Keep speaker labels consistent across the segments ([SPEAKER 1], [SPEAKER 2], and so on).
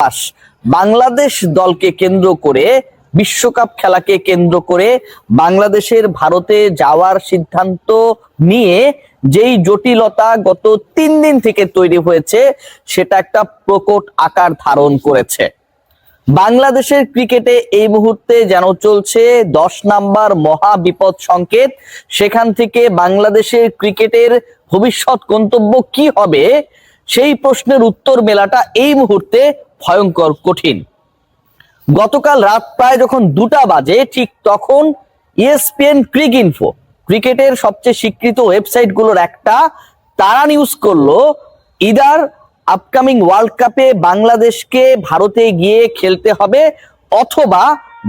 [SPEAKER 1] দাস বাংলাদেশ দলকে কেন্দ্র করে, বিশ্বকাপ খেলাকে কেন্দ্র করে বাংলাদেশের ভারতে যাওয়ার সিদ্ধান্ত নিয়ে যেই জটিলতা গত 3 দিন থেকে তৈরি হয়েছে সেটা একটা প্রকট আকার ধারণ করেছে। বাংলাদেশের ক্রিকেটে এই মুহূর্তে যেন চলছে 10 নাম্বার মহা বিপদ সংকেত। সেখান থেকে বাংলাদেশের ক্রিকেটের ভবিষ্যৎ গন্তব্য কি হবে সেই প্রশ্নের উত্তর মেলাটা এই মুহূর্তে ভয়ঙ্কর কঠিন। গতকাল রাত প্রায় যখন 2টা বাজে ঠিক তখন ESPN ক্রিক ইনফো, ক্রিকেটের সবচেয়ে স্বীকৃত ওয়েবসাইট গুলোর একটা, তারা নিউজ করলো ইদার আপকামিং ওয়ার্ল্ড কাপে বাংলাদেশকে ভারতে গিয়ে খেলতে হবে অথবা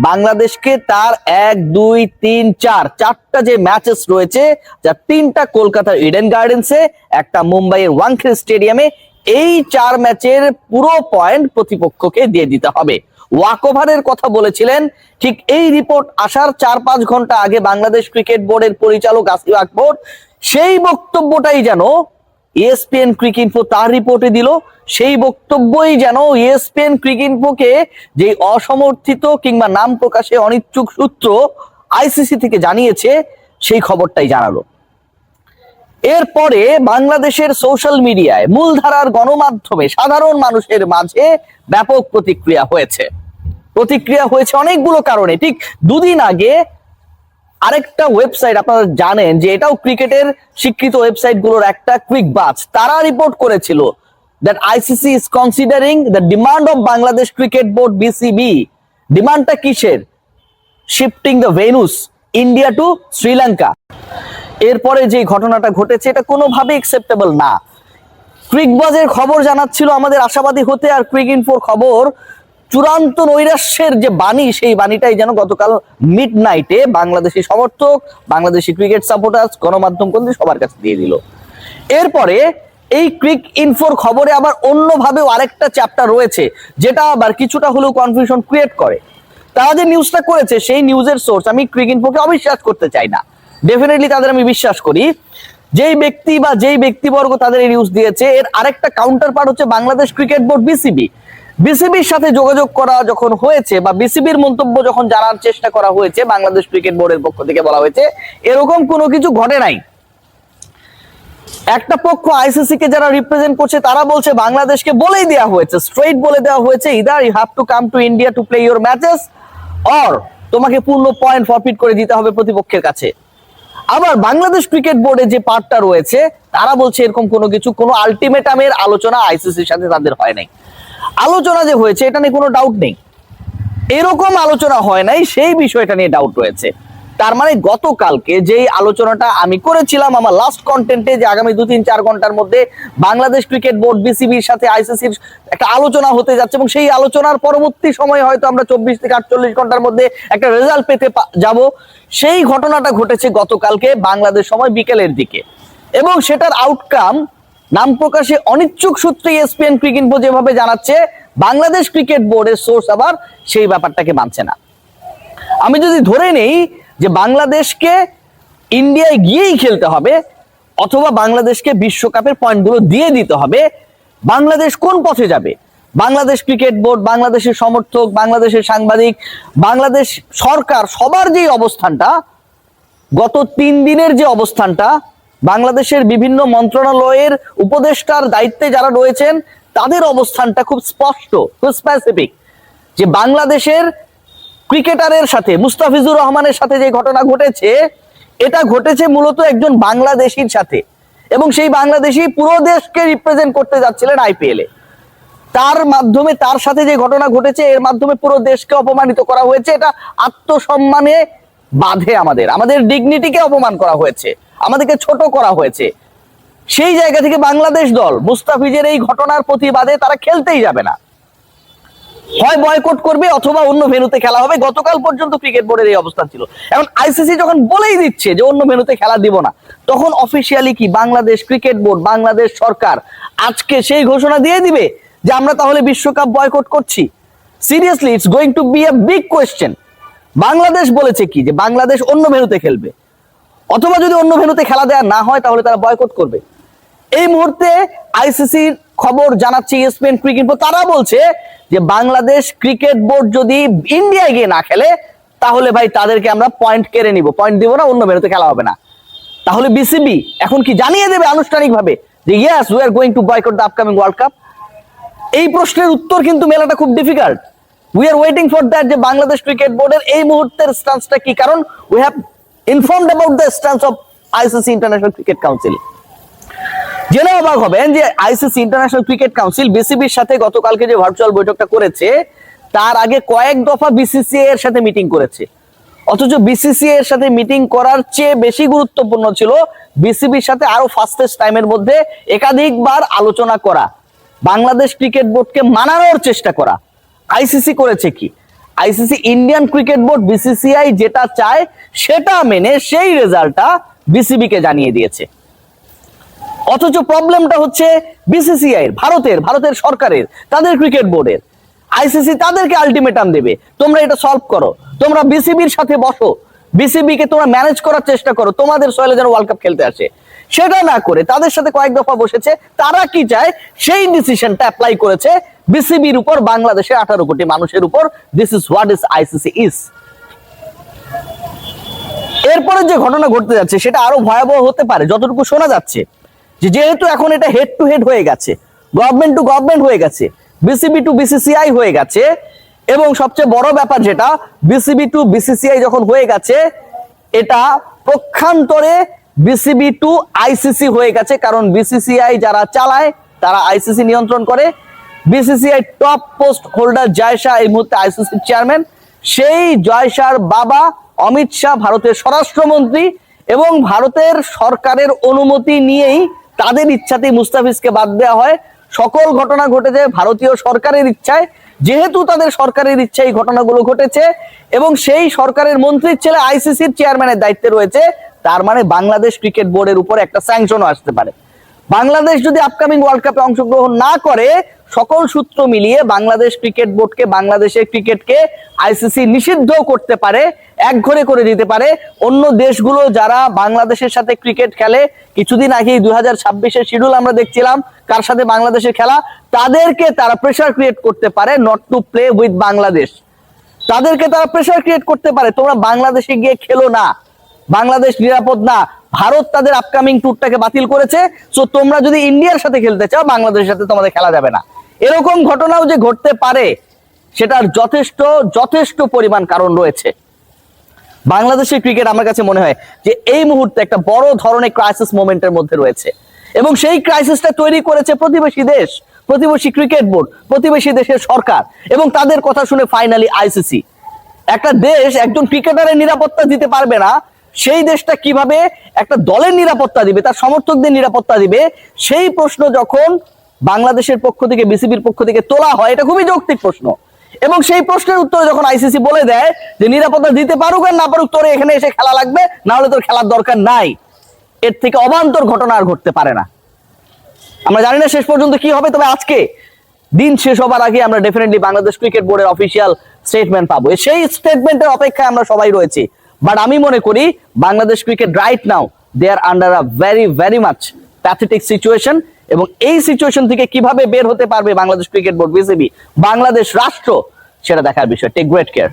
[SPEAKER 1] বাংলাদেশকে তার 1, 2, 3, 4টা যে ম্যাচেস রয়েছে, যা 3টা কলকাতার ইডেন গার্ডেন্সে, একটা মুম্বাইয়ের ওয়াংখেড়ে স্টেডিয়ামে, এই 4 ম্যাচের পুরো পয়েন্ট প্রতিপক্ষকে দিয়ে দিতে হবে। ওয়াকওভারের কথা বলেছিলেন। ঠিক এই রিপোর্ট আসার 4-5 ঘন্টা আগে বাংলাদেশ ক্রিকেট বোর্ডের পরিচালক আসিফ আকবর সেই বক্তব্যটাই যেন ESPN ক্রিক ইনফো তার রিপোর্টে দিল। সেই বক্তব্যই যেন ESPN ক্রিক ইনফোকে যে অসমর্থিত কিংবা নাম প্রকাশে অনিচ্ছুক সূত্র ICC থেকে জানিয়েছে সেই খবরটাই জানালো। এরপরে বাংলাদেশের সোশ্যাল মিডিয়ায়, মূলধারার গণমাধ্যমে, সাধারণ মানুষের মাঝে ব্যাপক প্রতিক্রিয়া হয়েছে অনেকগুলো কারণে। ঠিক 2 দিন আগে আরেকটা ওয়েবসাইট, আপনারা জানেন যে এটাও ক্রিকেটের স্বীকৃত ওয়েবসাইট গুলোর একটা, কুইক বাজ, তারা রিপোর্ট করেছিল that ICC is considering the demand of Bangladesh Cricket Board BCB। ডিমান্ডটা কিসের? Shifting the venues India to Sri Lanka. এরপরে যে ঘটনাটা ঘটেছে এটা কোনোভাবে অ্যাকসেপ্টেবল না। ক্রিকবাজের খবর জানাচ্ছিল আমাদের আশাবাদী হতে, আর ক্রিক ইনফোর খবর চূড়ান্ত নৈরাশ্যের যে বাণী, সেই বাণীটাই যেন গতকাল মিডনাইটে বাংলাদেশি সমর্থক, বাংলাদেশি ক্রিকেট সাপোর্টার্স, গণমাধ্যম কর্মী সবার কাছে দিয়ে দিল। এরপরে এই ক্রিক ইনফোর খবরে আবার অন্যভাবেও আরেকটা চ্যাপ্টার রয়েছে, যেটা আবার কিছুটা হলেও কনফিউশন ক্রিয়েট করে। তারা যে নিউজটা করেছে সেই নিউজের সোর্স আমি ক্রিক ইনফোকে অবিশ্বাস করতে চাই না। ডেফিনেটলি তাদের আমি বিশ্বাস করি। যেই ব্যক্তি বা যেই ব্যক্তিবর্গ তাদের এই নিউজ দিয়েছে, এর আরেকটা কাউন্টার পার্ট হচ্ছে বাংলাদেশ ক্রিকেট বোর্ড বিসিবির সাথে যোগাযোগ করা যখন হয়েছে বা বিসিবির মন্তব্য যখন জানার চেষ্টা করা হয়েছে, বাংলাদেশ ক্রিকেট বোর্ডের পক্ষ থেকে বলা হয়েছে এরকম কোনো কিছু ঘটে নাই। একটা পক্ষ ICC কে যারা রিপ্রেজেন্ট করছে তারা বলছে বাংলাদেশকে বলেই দেওয়া হয়েছে, স্ট্রেইট বলে দেওয়া হয়েছে, either you have to come to India to play your matches or তোমাকে পূর্ণ পয়েন্ট ফরফিট করে দিতে হবে প্রতিপক্ষের কাছে। আবার বাংলাদেশ ক্রিকেট বোর্ডে যে পার্টটা রয়েছে তারা বলছে এরকম কোনো কিছু, কোনো আলটিমেটামের আলোচনা ICCর সাথে তাদের হয় নাই। আলোচনা যে হয়েছে এটা নিয়ে কোনো ডাউট নেই, এরকম আলোচনা হয় নাই সেই বিষয়টা নিয়ে ডাউট রয়েছে। তার মানে গতকালকে যেই আলোচনাটা আমি করেছিলাম আমার লাস্ট কন্টেন্টে, যে আগামী 2-3-4 ঘন্টার মধ্যে বাংলাদেশ ক্রিকেট বোর্ড বিসিবির সাথে ICCর একটা আলোচনা হতে যাচ্ছে এবং সেই আলোচনার পরবর্তী সময় হয়তো আমরা 24 থেকে 48 ঘন্টার মধ্যে একটা রেজাল্ট পেতে যাব, সেই ঘটনাটা ঘটেছে গতকালকে বাংলাদেশ সময় বিকেলের দিকে। এবং সেটার আউটকাম নাম প্রকাশে অনিচ্ছুক সূত্রে ESPN ক্রিক ইনফো যেভাবে জানাচ্ছে, বাংলাদেশ ক্রিকেট বোর্ডের সোর্স আবার সেই ব্যাপারটাকে মানছে না। আমি যদি ধরে নেই যে বাংলাদেশকে ইন্ডিয়ায় গিয়েই খেলতে হবে অথবা বাংলাদেশকে বিশ্বকাপের পয়েন্টগুলো দিয়ে দিতে হবে, বাংলাদেশ কোন পথে যাবে? বাংলাদেশ ক্রিকেট বোর্ড, বাংলাদেশের সমর্থক, বাংলাদেশের সাংবাদিক, বাংলাদেশ সরকার, সবার যে অবস্থানটা, গত 3 দিনের যে অবস্থানটা, বাংলাদেশের বিভিন্ন মন্ত্রণালয়ের উপদেষ্টার দায়িত্বে যারা রয়েছেন তাদের অবস্থানটা খুব স্পষ্ট, খুব স্পেসিফিক, যে বাংলাদেশের ক্রিকেটারের সাথে, মুস্তাফিজুর রহমানের সাথে যে ঘটনা ঘটেছে, এটা ঘটেছে মূলত একজন বাংলাদেশীর সাথে, এবং সেই বাংলাদেশী পুরো দেশকে রিপ্রেজেন্ট করতে যাচ্ছিলেন IPL-এ। তার মাধ্যমে, তার সাথে যে ঘটনা ঘটেছে এর মাধ্যমে পুরো দেশকে অপমানিত করা হয়েছে। এটা আত্মসম্মানে বাধে, আমাদের ডিগনিটিকে অপমান করা হয়েছে, আমাদেরকে ছোট করা হয়েছে। সেই জায়গা থেকে বাংলাদেশ দল মুস্তাফিজের এই ঘটনার প্রতিবাদে তারা খেলতেই যাবে না, হয় বয়কট করবে অথবা অন্য ভেন্যুতে খেলা হবে। গতকাল পর্যন্ত ক্রিকেট বোর্ডের এই অবস্থান ছিল। এখন ICC যখন বলেই দিচ্ছে যে অন্য ভেন্যুতে খেলা দিব না, তখন অফিসিয়ালি কি বাংলাদেশ ক্রিকেট বোর্ড, বাংলাদেশ সরকার আজকে সেই ঘোষণা দিয়ে দিবে যে আমরা তাহলে বিশ্বকাপ বয়কট করছি? Seriously, it's going to be a big question. Bangladesh বলেছে কি যে বাংলাদেশ অন্য ভেন্যুতে খেলবে, অথবা যদি অন্য ভেন্যুতে খেলা দেওয়া না হয় তাহলে তারা বয়কট করবে। এই মুহূর্তে ICCর খবর জানাচ্ছে ESPN ক্রিকেট বোর্ড, তারা বলছে যে বাংলাদেশ ক্রিকেট বোর্ড যদি ইন্ডিয়ায় গিয়ে না খেলে তাহলে ভাই তাদেরকে আমরা পয়েন্ট কেড়ে নিব, পয়েন্ট দিব না, অন্য ভেন্যুতে খেলা হবে না। তাহলে বিসিবি এখন কি জানিয়ে দেবে আনুষ্ঠানিকভাবে যে yes we are going to boycott the upcoming world cup? এই প্রশ্নের উত্তর কিন্তু মেলাটা খুব difficult. We are waiting for that, যে বাংলাদেশ ক্রিকেট বোর্ডের এই মুহূর্তের স্ট্যান্সটা কি, কারণ we have informed about the stance of ICC international cricket council. জেনে অবাক হবেন যে আইসিসি ইন্টারন্যাশনাল ক্রিকেট কাউন্সিল বিসিবির সাথে গতকালকে যে ভার্চুয়াল বৈঠকটা করেছে তার আগে কয়েক দফা বিসিসিআই এর সাথে মিটিং করেছে, অথচ বিসিসিআই এর সাথে মিটিং করার চেয়ে বেশি গুরুত্বপূর্ণ ছিল বিসিবির সাথে আরো ফাস্টেস্ট টাইমের মধ্যে একাধিকবার আলোচনা করা, বাংলাদেশ ক্রিকেট বোর্ডকে মানানোর চেষ্টা করা। আইসিসি করেছে কি? ICC Indian cricket board BCCI যেটা চায় সেটা মেনে সেই রেজাল্টটা বিসিবি কে জানিয়ে দিয়েছে। অথচ প্রবলেমটা হচ্ছে বিসিসিআই এর, ভারতের সরকারের, তাদের ক্রিকেট বোর্ডের। আইসিসি তাদেরকে আলটিমেটাম দেবে, তোমরা এটা সলভ করো, তোমরা বিসিবির সাথে বসো, বিসিবি কে তোমরা ম্যানেজ করার চেষ্টা করো, তোমাদের সয়েলে যেন ওয়ার্ল্ড কাপ খেলতে আসে। সেটা না করে তাদের সাথে কয়েক দফা বসেছে, তারা কি চায় সেই ডিসিশনটা অ্যাপ্লাই করেছে বিসিবির উপর, বাংলাদেশের 18 কোটি মানুষের উপর। This is what is ICC is. এরপরে যে ঘটনা ঘটতে যাচ্ছে সেটা আরো ভয়াবহ হতে পারে, যতটুকু শোনা যাচ্ছে যে যেহেতু এখন এটা হেড টু হেড হয়ে গেছে, গভর্নমেন্ট টু গভর্নমেন্ট হয়ে গেছে, বিসিবি টু বিসিসিআই হয়ে গেছে, এবং সবচেয়ে বড় ব্যাপার যেটা বিসিবি টু বিসিসিআই যখন হয়ে গেছে এটা পক্ষান্তরে বিসিবি টু আইসিসি হয়ে গেছে, কারণ বিসিসিআই যারা চালায় তারা আইসিসি নিয়ন্ত্রণ করে। বিসিসিআই টপ পোস্ট হোল্ডার জয় শাহ এই মুহূর্তে আইসিসি চেয়ারম্যান, সেই জয় শাহর বাবা অমিত শাহ ভারতের স্বরাষ্ট্রমন্ত্রী, এবং ভারতের সরকারের অনুমতি নিয়েই তাদের ইচ্ছাতেই মুস্তাফিজকে বাদ দেওয়া হয়। সকল ঘটনা ঘটেছে ভারতীয় সরকারের ইচ্ছায়, যেহেতু তাদের সরকারের ইচ্ছায় এই ঘটনাগুলো ঘটেছে, এবং সেই সরকারের মন্ত্রীর ছেলে আইসিসির চেয়ারম্যানের দায়িত্বে রয়েছে, তার মানে বাংলাদেশ ক্রিকেট বোর্ডের উপর একটা স্যাংশনও আসতে পারে। বাংলাদেশ যদি আপকামিং ওয়ার্ল্ড কাপে অংশগ্রহণ না করে, সকল সূত্র মিলিয়ে বাংলাদেশ ক্রিকেট বোর্ডকে, বাংলাদেশের ক্রিকেটকে আইসিসি নিষিদ্ধ করতে পারে, একঘরে করে দিতে পারে। অন্য দেশগুলো যারা বাংলাদেশের সাথে ক্রিকেট খেলে, কিছুদিন আগেই 2026-এর শিডিউল আমরা দেখছিলাম কার সাথে বাংলাদেশের খেলা, তাদেরকে তারা প্রেসার ক্রিয়েট করতে পারে not to play with Bangladesh. তাদেরকে তারা প্রেসার ক্রিয়েট করতে পারে, তোমরা বাংলাদেশে গিয়ে খেলো না, বাংলাদেশ নিরাপদ না, ভারত তাদের আপকামিং ট্যুরটাকে বাতিল করেছে, সো তোমরা যদি ইন্ডিয়ার সাথে খেলতে চাও বাংলাদেশের সাথে তোমাদের খেলা যাবে না। এরকম ঘটনাও যে ঘটতে পারে সেটার যথেষ্ট পরিমাণ কারণ রয়েছে। বাংলাদেশের ক্রিকেট আমার কাছে মনে হয় যে এই মুহূর্তে একটা বড় ধরনের ক্রাইসিস মোমেন্টের মধ্যে রয়েছে, এবং সেই ক্রাইসিসটা তৈরি করেছে প্রতিবেশী দেশ, প্রতিবেশী ক্রিকেট বোর্ড, প্রতিবেশী দেশের সরকার, এবং তাদের কথা শুনে ফাইনালি আইসিসি। একটা দেশ একজন ক্রিকেটারের নিরাপত্তা দিতে পারবে না, সেই দেশটা কিভাবে একটা দলের নিরাপত্তা দিবে, তার সমর্থকদের নিরাপত্তা দিবে, সেই প্রশ্ন যখন বাংলাদেশের পক্ষ থেকে, বিসিবির পক্ষ থেকে তোলা হয়, এটা খুবই যৌক্তিক প্রশ্ন। এবং সেই প্রশ্নের উত্তরে যখন আইসিসি বলে দেয় যে নিরাপত্তা দিতে পারুক আর না পারুক, তোর এখানে এসে খেলা লাগবে, না হলে তোর খেলার দরকার নাই, এর থেকে অবান্তর ঘটনা আর ঘটতে পারে না। আমরা জানি না শেষ পর্যন্ত কি হবে, তবে আজকে দিন শেষ হবার আগে আমরা ডেফিনেটলি বাংলাদেশ ক্রিকেট বোর্ডের অফিসিয়াল স্টেটমেন্ট পাবো, সেই স্টেটমেন্টের অপেক্ষায় আমরা সবাই রয়েছি। বাট আমি মনে করি Bangladesh cricket right now they are under a very much pathetic situation, এবং এই সিচুয়েশন থেকে কিভাবে বের হতে পারবে Bangladesh cricket board, BCB, Bangladesh রাষ্ট্র, সেটা দেখার বিষয়। Take great care.